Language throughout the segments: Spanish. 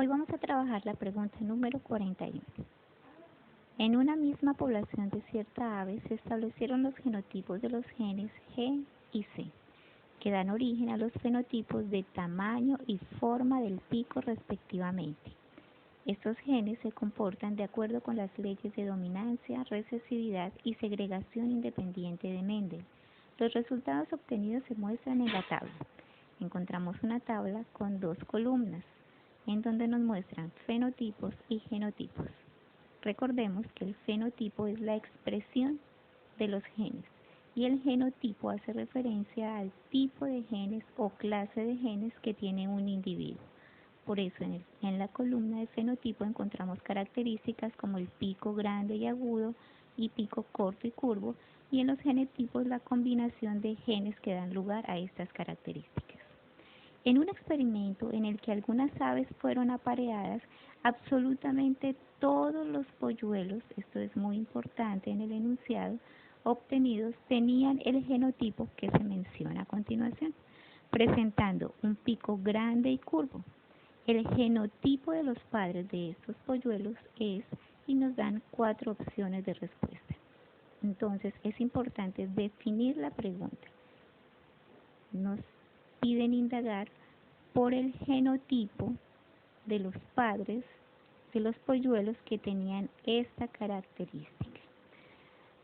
Hoy vamos a trabajar la pregunta número 41. En una misma población de cierta ave se establecieron los genotipos de los genes G y C, que dan origen a los fenotipos de tamaño y forma del pico respectivamente. Estos genes se comportan de acuerdo con las leyes de dominancia, recesividad y segregación independiente de Mendel. Los resultados obtenidos se muestran en la tabla. Encontramos una tabla con dos columnas, en donde nos muestran fenotipos y genotipos. Recordemos que el fenotipo es la expresión de los genes y el genotipo hace referencia al tipo de genes o clase de genes que tiene un individuo. Por eso en la columna de fenotipo encontramos características como el pico grande y agudo y pico corto y curvo, y en los genotipos la combinación de genes que dan lugar a estas características. En un experimento en el que algunas aves fueron apareadas, absolutamente todos los polluelos, esto es muy importante en el enunciado, obtenidos tenían el genotipo que se menciona a continuación, presentando un pico grande y curvo. El genotipo de los padres de estos polluelos es, y nos dan 4 opciones de respuesta. Entonces es importante definir la pregunta. Nos piden indagar por el genotipo de los padres de los polluelos que tenían esta característica.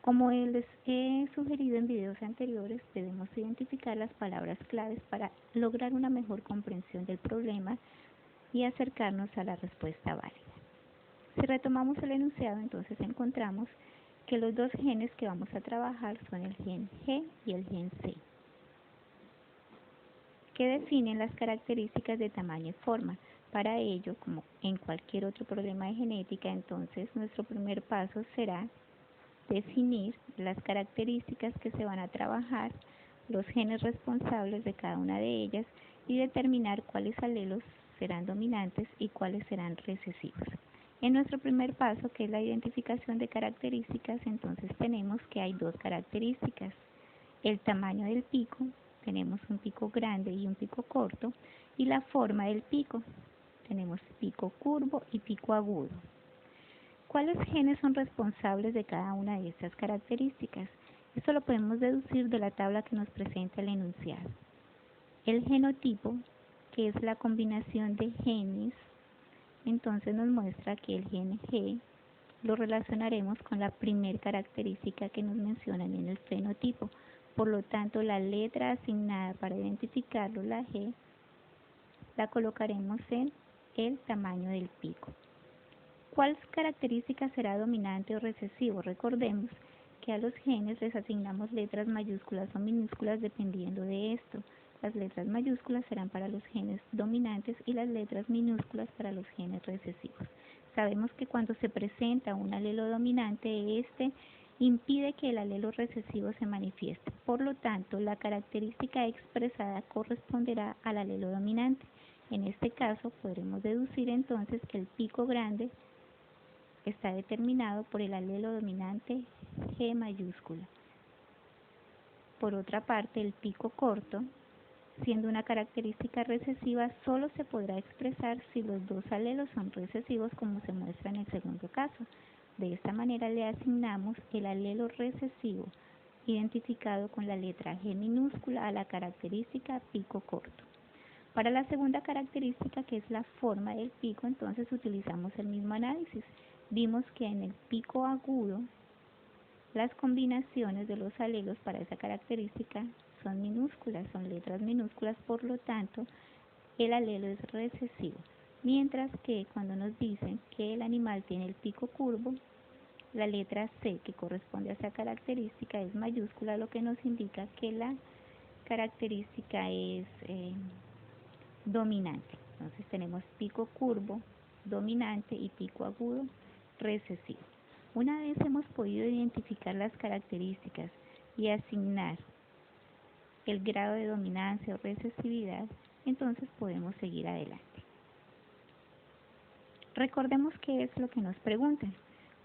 Como les he sugerido en videos anteriores, debemos identificar las palabras claves para lograr una mejor comprensión del problema y acercarnos a la respuesta válida. Si retomamos el enunciado, entonces encontramos que los dos genes que vamos a trabajar son el gen G y el gen C, que definen las características de tamaño y forma. Para ello, como en cualquier otro problema de genética, entonces nuestro primer paso será definir las características que se van a trabajar, los genes responsables de cada una de ellas y determinar cuáles alelos serán dominantes y cuáles serán recesivos. En nuestro primer paso, que es la identificación de características, entonces tenemos que hay dos características. El tamaño del pico, tenemos un pico grande y un pico corto, y la forma del pico, tenemos pico curvo y pico agudo. ¿Cuáles genes son responsables de cada una de estas características? Esto lo podemos deducir de la tabla que nos presenta el enunciado. El genotipo, que es la combinación de genes, entonces nos muestra que el gen G lo relacionaremos con la primera característica que nos mencionan en el fenotipo. Por lo tanto, la letra asignada para identificarlo, la G, la colocaremos en el tamaño del pico. ¿Cuál característica será dominante o recesivo? Recordemos que a los genes les asignamos letras mayúsculas o minúsculas dependiendo de esto. Las letras mayúsculas serán para los genes dominantes y las letras minúsculas para los genes recesivos. Sabemos que cuando se presenta un alelo dominante, este impide que el alelo recesivo se manifieste. Por lo tanto, la característica expresada corresponderá al alelo dominante. En este caso, podremos deducir entonces que el pico grande está determinado por el alelo dominante G mayúscula. Por otra parte, el pico corto, siendo una característica recesiva, solo se podrá expresar si los dos alelos son recesivos, como se muestra en el segundo caso. De esta manera le asignamos el alelo recesivo, identificado con la letra G minúscula, a la característica pico corto. Para la segunda característica, que es la forma del pico, entonces utilizamos el mismo análisis. Vimos que en el pico agudo, las combinaciones de los alelos para esa característica son minúsculas, son letras minúsculas, por lo tanto, el alelo es recesivo. Mientras que cuando nos dicen que el animal tiene el pico curvo, la letra C, que corresponde a esa característica, es mayúscula, lo que nos indica que la característica es dominante. Entonces tenemos pico curvo dominante y pico agudo recesivo. Una vez hemos podido identificar las características y asignar el grado de dominancia o recesividad, entonces podemos seguir adelante. Recordemos qué es lo que nos preguntan.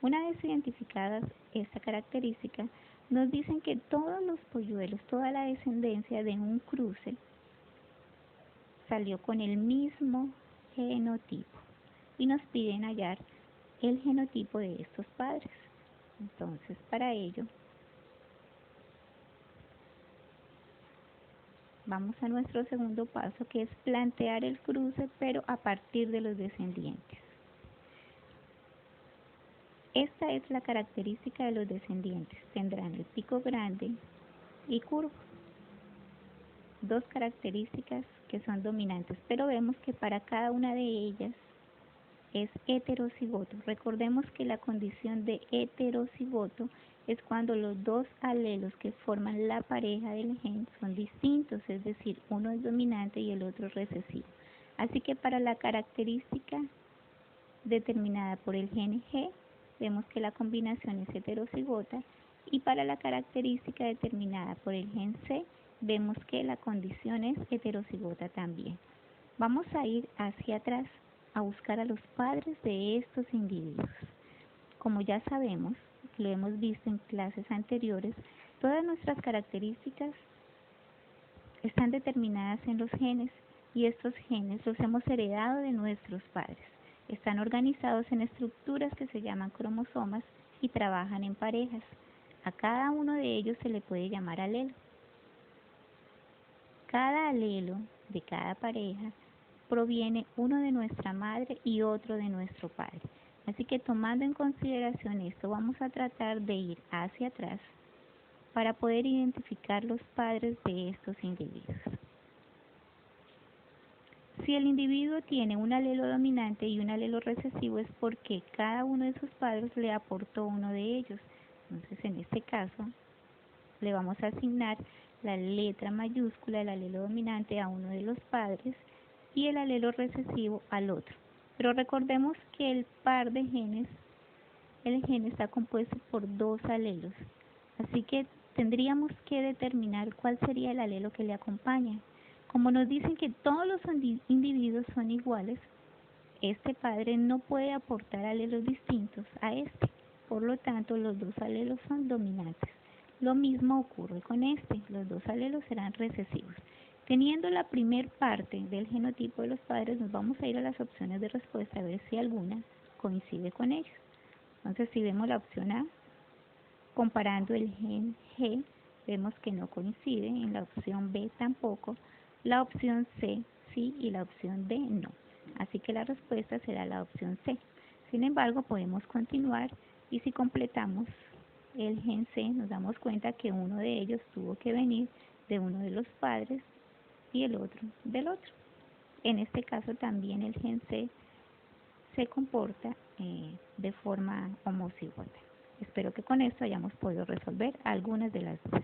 Una vez identificadas esta característica, nos dicen que todos los polluelos, toda la descendencia de un cruce, salió con el mismo genotipo. y nos piden hallar el genotipo de estos padres. Entonces, para ello, vamos a nuestro segundo paso, que es plantear el cruce, pero a partir de los descendientes. Esta es la característica de los descendientes. Tendrán el pico grande y curvo. Dos características que son dominantes, pero vemos que para cada una de ellas es heterocigoto. Recordemos que la condición de heterocigoto es cuando los dos alelos que forman la pareja del gen son distintos, es decir, uno es dominante y el otro es recesivo. Así que para la característica determinada por el gen G, vemos que la combinación es heterocigota, y para la característica determinada por el gen C, vemos que la condición es heterocigota también. Vamos a ir hacia atrás a buscar a los padres de estos individuos. Como ya sabemos, lo hemos visto en clases anteriores, todas nuestras características están determinadas en los genes, y estos genes los hemos heredado de nuestros padres. Están organizados en estructuras que se llaman cromosomas y trabajan en parejas. A cada uno de ellos se le puede llamar alelo. Cada alelo de cada pareja proviene uno de nuestra madre y otro de nuestro padre. Así que tomando en consideración esto, vamos a tratar de ir hacia atrás para poder identificar los padres de estos individuos. Si el individuo tiene un alelo dominante y un alelo recesivo, es porque cada uno de sus padres le aportó uno de ellos. Entonces, en este caso, le vamos a asignar la letra mayúscula del alelo dominante a uno de los padres y el alelo recesivo al otro. Pero recordemos que el par de genes, el gen está compuesto por dos alelos. Así que tendríamos que determinar cuál sería el alelo que le acompaña. Como nos dicen que todos los individuos son iguales, este padre no puede aportar alelos distintos a este. Por lo tanto, los dos alelos son dominantes. Lo mismo ocurre con este, los dos alelos serán recesivos. Teniendo la primer parte del genotipo de los padres, nos vamos a ir a las opciones de respuesta a ver si alguna coincide con ellos. Entonces, si vemos la opción A, comparando el gen G, vemos que no coincide, en la opción B tampoco, la opción C sí y la opción D no. Así que la respuesta será la opción C. Sin embargo, podemos continuar y si completamos el gen C, nos damos cuenta que uno de ellos tuvo que venir de uno de los padres y el otro del otro. En este caso también el gen C se comporta de forma homocigota. Espero que con esto hayamos podido resolver algunas de las dudas.